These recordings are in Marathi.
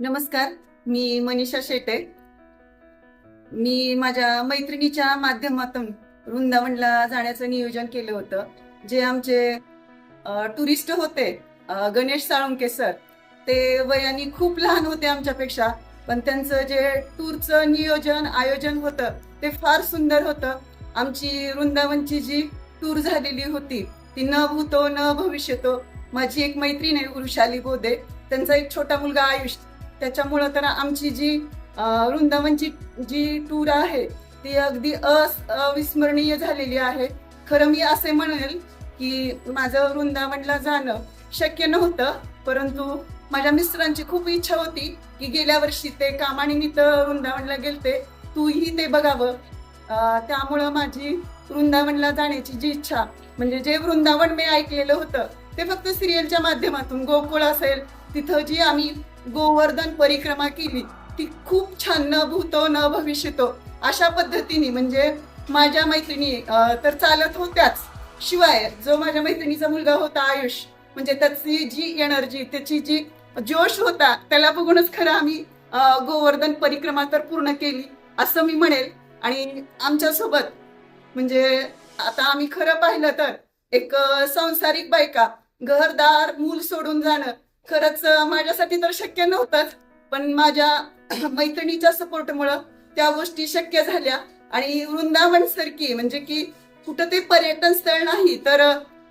नमस्कार, मी मनीषा शेटे. मी माझ्या मैत्रिणीच्या माध्यमातून वृंदावनला जाण्याचं नियोजन केलं होतं. जे आमचे टुरिस्ट होते, गणेश साळुंके सर, ते वयाने खूप लहान होते आमच्यापेक्षा, पण त्यांचं जे टूरचं नियोजन आयोजन होतं ते फार सुंदर होतं. आमची वृंदावनची जी टूर झालेली होती ती न भूतो न भविष्यतो. माझी एक मैत्रीण आहे वृषाली बोधे, त्यांचा एक छोटा मुलगा आयुष. त्याच्यामुळं तर आमची जी वृंदावनची जी टूर आहे ती अगदी अविस्मरणीय झालेली आहे. खरं मी असे म्हणेल की माझं वृंदावनला जाणं शक्य नव्हतं, परंतु माझ्या मिस्टरांची खूप इच्छा होती की गेल्या वर्षी ते कामानिमित्त वृंदावनला गेलते, तूही ते बघावं. त्यामुळं माझी वृंदावनला जाण्याची जी इच्छा, म्हणजे जे वृंदावन मी ऐकलेलं होतं ते फक्त सिरियलच्या माध्यमातून, गोकुळ असेल तिथं जी आम्ही गोवर्धन परिक्रमा केली ती खूप छान, न भूतो न भविष्यतो अशा पद्धतीने. म्हणजे माझ्या मैत्रिणी तर चालत होत्याच, शिवाय जो माझ्या मैत्रिणीचा मुलगा होता आयुष, म्हणजे त्याची जी एनर्जी, त्याची जी जोश होता, त्याला बघूनच खरं आम्ही गोवर्धन परिक्रमा तर पूर्ण केली असं मी म्हणेल. आणि आमच्यासोबत म्हणजे आता आम्ही खरं पाहिलं तर एक संसारिक बायका घरदार मूल सोडून जाणं खरंच माझ्यासाठी तर शक्य नव्हतंच, पण माझ्या मैत्रिणीच्या सपोर्टमुळं त्या गोष्टी शक्य झाल्या. आणि वृंदावन सारखी म्हणजे की कुठं ते पर्यटन स्थळ नाही, तर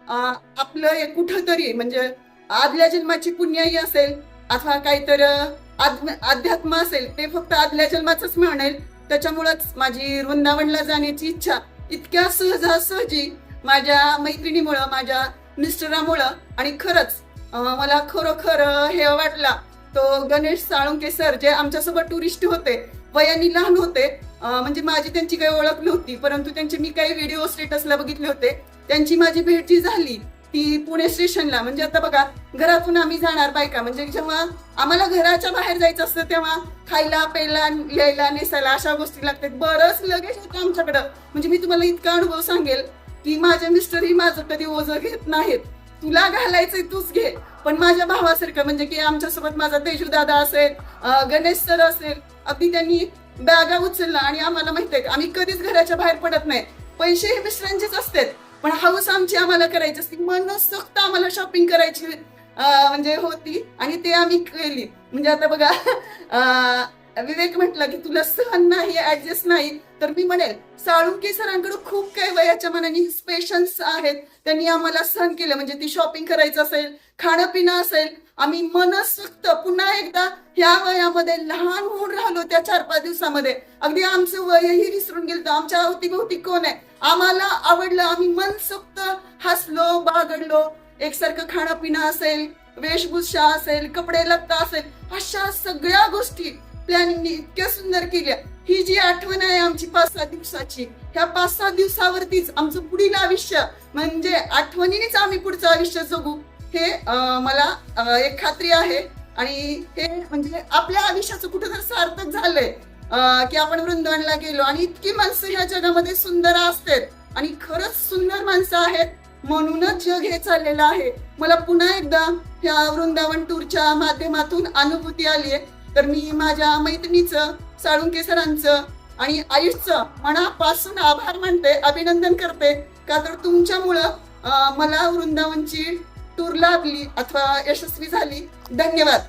आपलं कुठं तरी म्हणजे आदल्या जन्माची पुण्याई असेल अथवा काहीतरी अध्यात्म असेल, ते फक्त आदल्या जन्माचंच म्हणेल. त्याच्यामुळंच माझी वृंदावनला जाण्याची इच्छा इतक्या सहजासहजी माझ्या मैत्रिणीमुळं, माझ्या मिस्टरामुळं, आणि खरंच मला खरोखर हे वाटला तो गणेश साळुंके सर, जे आमच्यासोबत टुरिस्ट होते, वयाने लहान होते, म्हणजे माझी त्यांची काही ओळख नव्हती, परंतु त्यांचे मी काही व्हिडिओ स्टेटसला बघितले होते. त्यांची माझी भेट जी झाली ती पुणे स्टेशनला. म्हणजे आता बघा, घरातून आम्ही जाणार बायका, म्हणजे जेव्हा आम्हाला घराच्या बाहेर जायचं असतं तेव्हा खायला प्यायला लिहायला नेसायला अशा गोष्टी लागतात, बरंच लगेच होतं आमच्याकडं. म्हणजे मी तुम्हाला इतका अनुभव सांगेल की माझे मिस्टरही माझं कधी ओझं घेत नाहीत. तुला घालायचंय तूच घे, पण माझ्या भावासारखं, म्हणजे की आमच्यासोबत माझा तेजू दादा असेल, गणेश सर असेल, अगदी त्यांनी बॅगा उचलला. आणि आम्हाला माहित आहे आम्ही कधीच घराच्या बाहेर पडत नाही, पैसे हे मिस्टरांचेच असतात, पण हाऊस आमची आम्हाला करायची असती, मनसोक्त आम्हाला शॉपिंग करायची म्हणजे होती, आणि ते आम्ही केली. म्हणजे आता बघा, विवेक म्हटलं की तुला सहन नाही, ऍडजस्ट नाही, तर मी म्हणेल साळुंके सरांकडे खूप काही वयाच्या मनाने पेशन्स आहेत. त्यांनी आम्हाला सहन केलं. म्हणजे ती शॉपिंग करायचं असेल, खाणं पिणं असेल, आम्ही मनसोक्त पुन्हा एकदा ह्या वयामध्ये लहान होऊन राहिलो. त्या 4-5 दिवसामध्ये अगदी आमचं वयही विसरून गेलं. आमच्या अवतीभोवती कोण आहे, आम्हाला आवडलं, आम्ही मनसोक्त हसलो, बागडलो. एकसारखं खाणं पिणं असेल, वेशभूषा असेल, कपडे लत्ता असेल, अशा सगळ्या गोष्टी प्लॅनिंगने इतक्या सुंदर केल्या. ही जी आठवण आहे आमची 5-6 दिवसाची, ह्या 5-6 दिवसावरतीच आमचं पुढील आयुष्य, म्हणजे आठवणीनेच आम्ही पुढचं आयुष्य जगू, हे मला एक खात्री आहे. आणि हे म्हणजे आपल्या आयुष्याचं कुठेतरी सार्थक झालंय की आपण वृंदावनला गेलो. आणि इतकी माणसं ह्या जगामध्ये सुंदर असतात, आणि खरंच सुंदर माणसं आहेत, म्हणूनच जग हे चाललेलं आहे. मला पुन्हा एकदा ह्या वृंदावन टूरच्या माध्यमातून अनुभूती आली आहे. तर मी माझ्या मैत्रिणीचं, साळुंके सरांचं आणि आयुषचं मनापासून आभार मानते, अभिनंदन करते, का तर तुमच्यामुळं मला वृंदावनची टूर लाभली अथवा यशस्वी झाली. धन्यवाद.